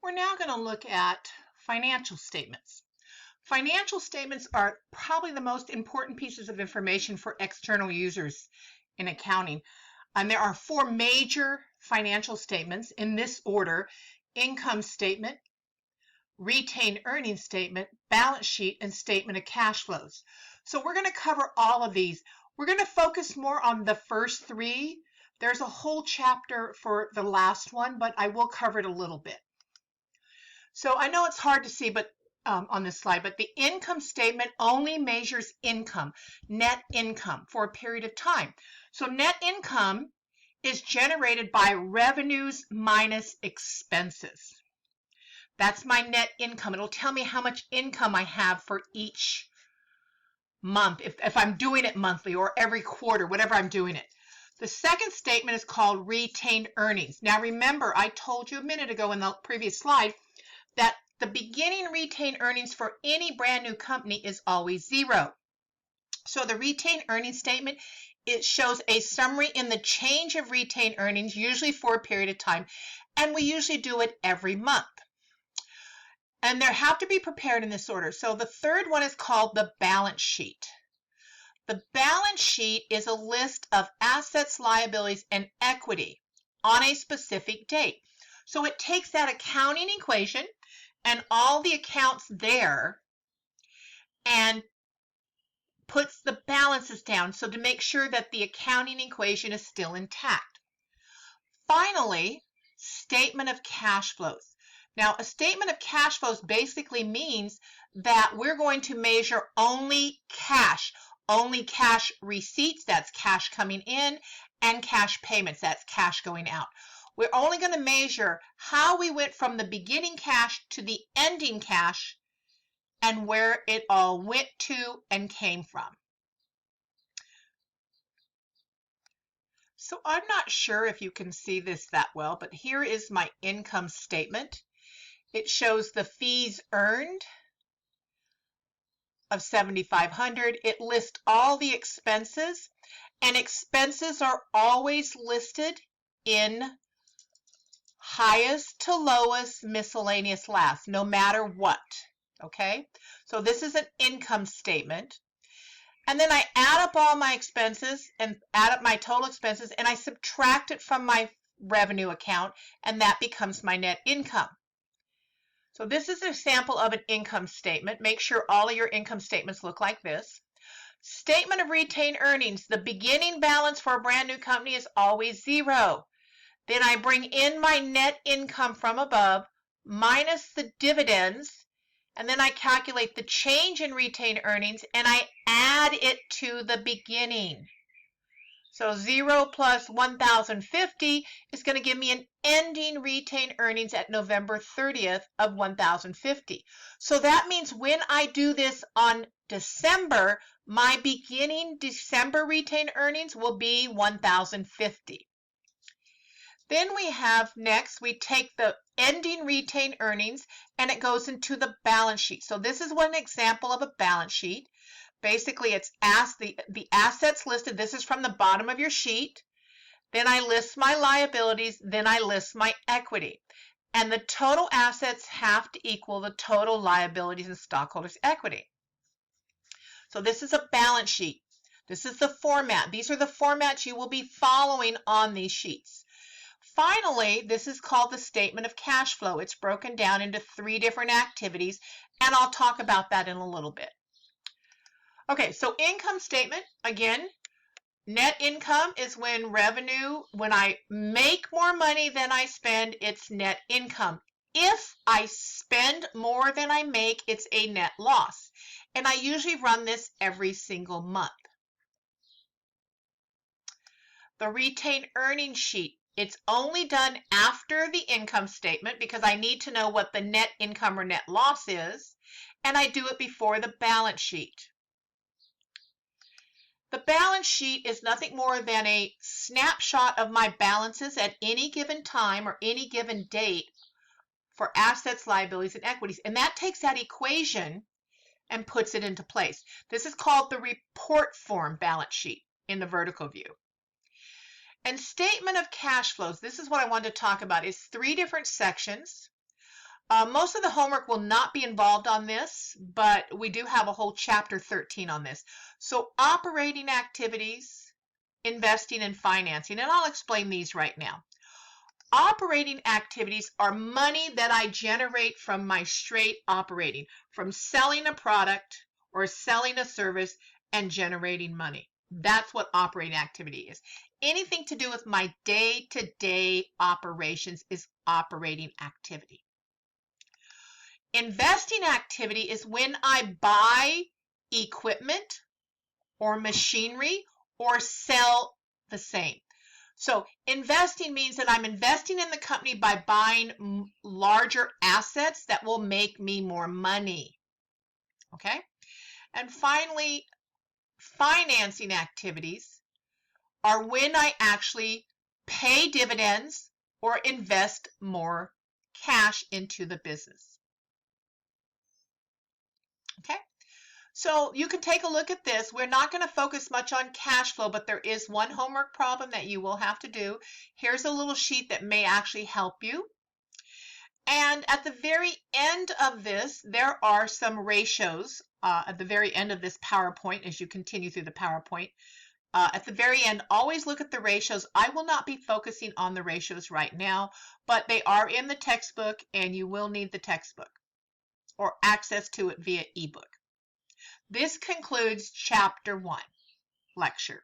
We're now going to look at financial statements. Financial statements are probably the most important pieces of information for external users in accounting. And there are four major financial statements in this order: income statement, retained earnings statement, balance sheet, and statement of cash flows. So we're going to cover all of these. We're going to focus more on the first three. There's a whole chapter for the last one, but I will cover it a little bit. So I know it's hard to see on this slide, but the income statement only measures income, net income, for a period of time. So net income is generated by revenues minus expenses. That's my net income. It'll tell me how much income I have for each month, if I'm doing it monthly or every quarter, whatever I'm doing it. The second statement is called retained earnings. Now remember, I told you a minute ago in the previous slide that the beginning retained earnings for any brand new company is always zero. So the retained earnings statement, it shows a summary in the change of retained earnings, usually for a period of time, and we usually do it every month. And they have to be prepared in this order. So the third one is called the balance sheet. The balance sheet is a list of assets, liabilities, and equity on a specific date. So it takes that accounting equation and all the accounts there and puts the balances down, so to make sure that the accounting equation is still intact. Finally, statement of cash flows. Now, a statement of cash flows basically means that we're going to measure only cash receipts, that's cash coming in, and cash payments, that's cash going out. We're only going to measure how we went from the beginning cash to the ending cash and where it all went to and came from. So I'm not sure if you can see this that well, but here is my income statement. It shows the fees earned of $7,500. It lists all the expenses, and expenses are always listed in highest to lowest, miscellaneous last, no matter what. Okay, so this is an income statement. And then I add up all my expenses and add up my total expenses, and I subtract it from my revenue account, and that becomes my net income. So this is a sample of an income statement. Make sure all of your income statements look like this. Statement of retained earnings. The beginning balance for a brand new company is always zero. Then I bring in my net income from above minus the dividends, and then I calculate the change in retained earnings and I add it to the beginning. So 0 plus 1,050 is going to give me an ending retained earnings at November 30th of 1,050. So that means when I do this on December, my beginning December retained earnings will be 1,050. Then we have next, we take the ending retained earnings and it goes into the balance sheet. So this is one example of a balance sheet. Basically, it's the assets listed. This is from the bottom of your sheet. Then I list my liabilities. Then I list my equity. And the total assets have to equal the total liabilities and stockholders' equity. So this is a balance sheet. This is the format. These are the formats you will be following on these sheets. Finally, this is called the statement of cash flow. It's broken down into 3 different activities, and I'll talk about that in a little bit. Okay, so income statement, again, net income is when I make more money than I spend, it's net income. If I spend more than I make, it's a net loss. And I usually run this every single month. The retained earnings sheet. It's only done after the income statement because I need to know what the net income or net loss is, and I do it before the balance sheet. The balance sheet is nothing more than a snapshot of my balances at any given time or any given date for assets, liabilities, and equities, and that takes that equation and puts it into place. This is called the report form balance sheet in the vertical view. And statement of cash flows, this is what I wanted to talk about. It's 3 different sections. Most of the homework will not be involved on this, but we do have a whole chapter 13 on this. So operating activities, investing, and financing, and I'll explain these right now. Operating activities are money that I generate from my straight operating, from selling a product or selling a service and generating money. That's what operating activity is. Anything to do with my day-to-day operations is operating activity. Investing activity is when I buy equipment or machinery or sell the same. So investing means that I'm investing in the company by buying larger assets that will make me more money. Okay? And finally, financing activities are when I actually pay dividends or invest more cash into the business. Okay? So you can take a look at this. We're not going to focus much on cash flow, but there is one homework problem that you will have to do. Here's a little sheet that may actually help you. And at the very end of this, there are some ratios at the very end of this PowerPoint as you continue through the PowerPoint. At the very end, always look at the ratios. I will not be focusing on the ratios right now, but they are in the textbook and you will need the textbook or access to it via ebook. This concludes Chapter 1 lecture.